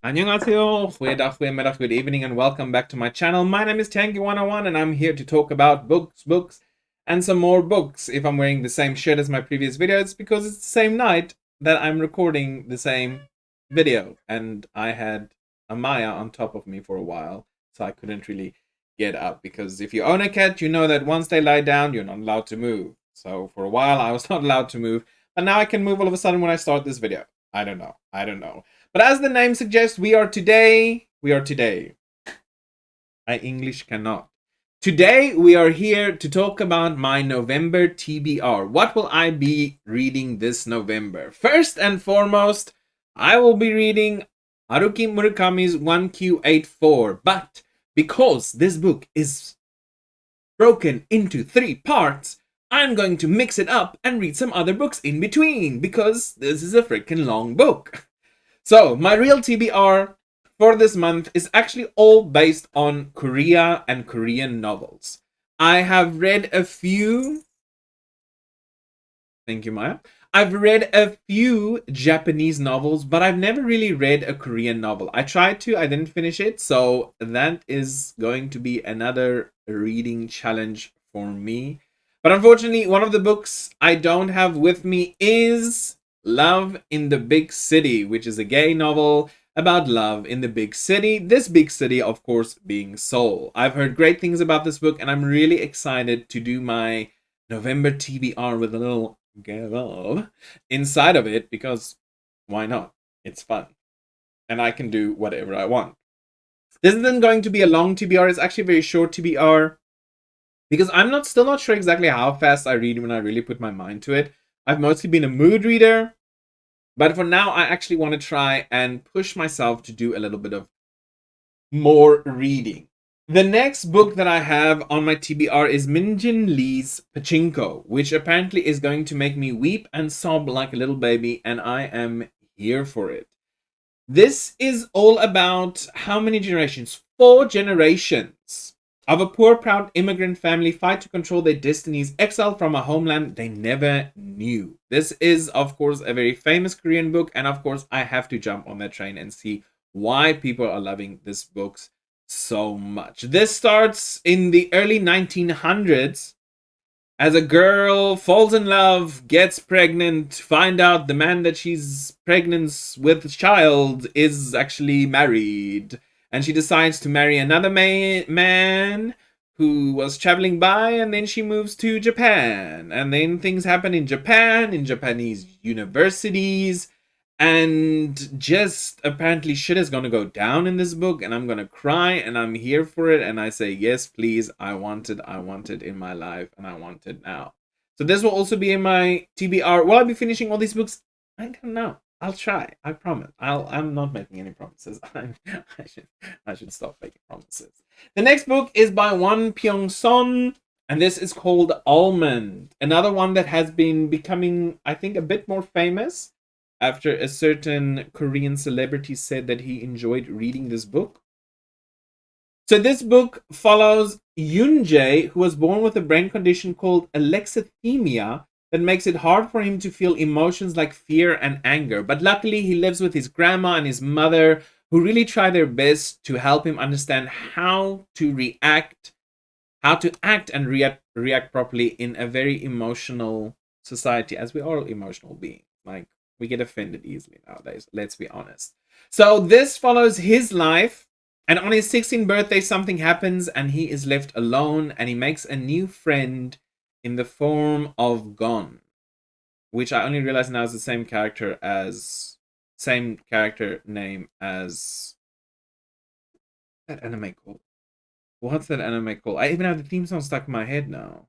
안녕하세요. Goeiedag, goedemiddag, good evening, and welcome back to my channel. My name is Tanky101, and I'm here to talk about books, and some more books. If I'm wearing the same shirt as my previous video, it's because it's the same night that I'm recording the same video, and I had a Maya on top of me for a while, so I couldn't really get up. Because if you own a cat, you know that once they lie down, you're not allowed to move. So for a while, I was not allowed to move, but now I can move all of a sudden when I start this video. I don't know. But as the name suggests, we are today. I English cannot. Today we are here to talk about my November TBR. What will I be reading this November? First and foremost, I will be reading Haruki Murakami's 1Q84. But because this book is broken into 3 parts, I'm going to mix it up and read some other books in between because this is a freaking long book. So, my real TBR for this month is actually all based on Korea and Korean novels. I have read a few. Thank you, Maya. I've read a few Japanese novels, but I've never really read a Korean novel. I tried to, I didn't finish it, so that is going to be another reading challenge for me. But unfortunately, one of the books I don't have with me is Love in the Big City, which is a gay novel about love in the big city. This big city, of course, being Seoul. I've heard great things about this book, and I'm really excited to do my November TBR with a little girl inside of it because why not? It's fun. And I can do whatever I want. This isn't going to be a long TBR, it's actually a very short TBR because I'm still not sure exactly how fast I read when I really put my mind to it. I've mostly been a mood reader, but for now I actually want to try and push myself to do a little bit of more reading. The next book that I have on my TBR is Minjin Lee's Pachinko, which apparently is going to make me weep and sob like a little baby, and I am here for it. This is all about how many generations? 4 generations of a poor, proud immigrant family fight to control their destinies, exiled from a homeland they never knew. This is, of course, a very famous Korean book, and of course, I have to jump on that train and see why people are loving this book so much. This starts in the early 1900s as a girl falls in love, gets pregnant, find out the man that she's pregnant with child is actually married, and she decides to marry another man who was traveling by, and then she moves to Japan, and then things happen in Japan, in Japanese universities, and just apparently shit is gonna go down in this book, and I'm gonna cry, and I'm here for it, and I say yes please, I want it in my life, and I want it now. So this will also be in my TBR. Will I be finishing all these books? I don't know. I'll try. I promise. I'm not making any promises. I should stop making promises. The next book is by Won Pyong-son, and this is called Almond. Another one that has been becoming, I think, a bit more famous after a certain Korean celebrity said that he enjoyed reading this book. So this book follows Yoon Jae, who was born with a brain condition called alexithymia that makes it hard for him to feel emotions like fear and anger. But luckily, he lives with his grandma and his mother, who really try their best to help him understand how to act and react properly in a very emotional society, as we are all emotional beings. Like, we get offended easily nowadays, let's be honest. So this follows his life, and on his 16th birthday, something happens, and he is left alone, and he makes a new friend in the form of Gon, which I only realize now is the same character name as that anime called. What's that anime called? I even have the theme song stuck in my head now,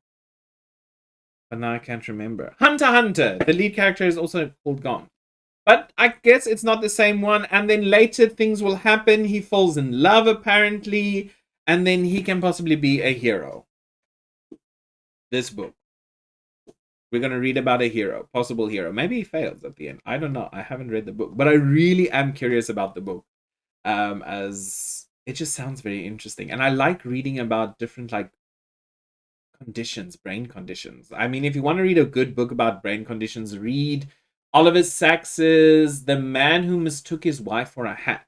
but now I can't remember. Hunter x Hunter. The lead character is also called Gon. But I guess it's not the same one. And then later things will happen. He falls in love, apparently. And then he can possibly be a hero. This book. We're going to read about a hero. Possible hero. Maybe he fails at the end. I don't know. I haven't read the book. But I really am curious about the book. As it just sounds very interesting. And I like reading about different, like, conditions, brain conditions. I mean, if you want to read a good book about brain conditions, read Oliver Sacks's The Man Who Mistook His Wife for a Hat.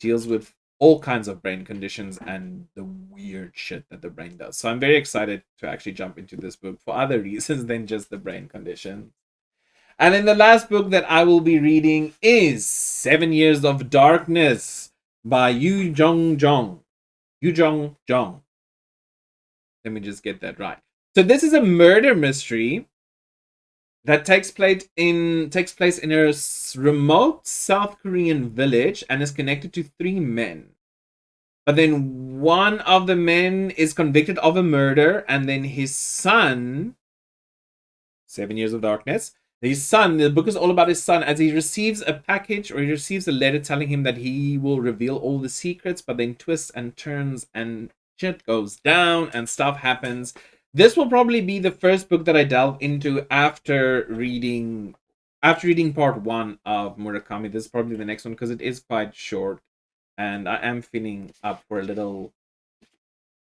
deals with all kinds of brain conditions and the weird shit that the brain does. So I'm very excited to actually jump into this book for other reasons than just the brain condition. And then the last book that I will be reading is 7 Years of Darkness by Yu Jong Jong. Yu Jong Jong. Let me just get that right. So this is a murder mystery that takes place in a remote South Korean village and is connected to 3 men. But then one of the men is convicted of a murder, and then his son, 7 Years of Darkness, his son, the book is all about his son as he receives a package, or he receives a letter telling him that he will reveal all the secrets, but then twists and turns and shit goes down and stuff happens. This will probably be the first book that I delve into after reading part one of Murakami. This is probably the next one because it is quite short, and I am feeling up for a little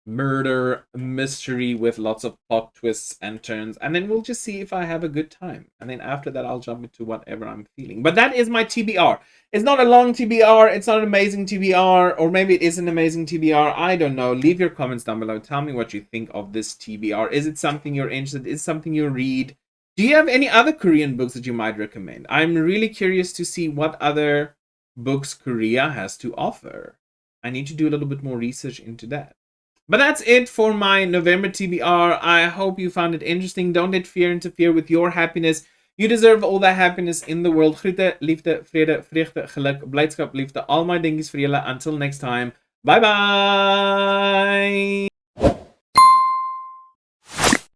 murder mystery with lots of plot twists and turns, and then we'll just see if I have a good time, and then after that I'll jump into whatever I'm feeling. But that is my TBR. It's not a long TBR, it's not an amazing TBR, or maybe it is an amazing TBR, I don't know. Leave your comments down below, tell me what you think of this TBR. Is it something you're interested in? Is it something you read? Do you have any other Korean books that you might recommend? I'm really curious to see what other books Korea has to offer. I need to do a little bit more research into that. But that's it for my November TBR. I hope you found it interesting. Don't let fear interfere with your happiness. You deserve all the happiness in the world. Groete, liefde, vrede, vreugde, geluk, blijdschap, liefde. Al my dingies vir julle. Until next time. Bye bye.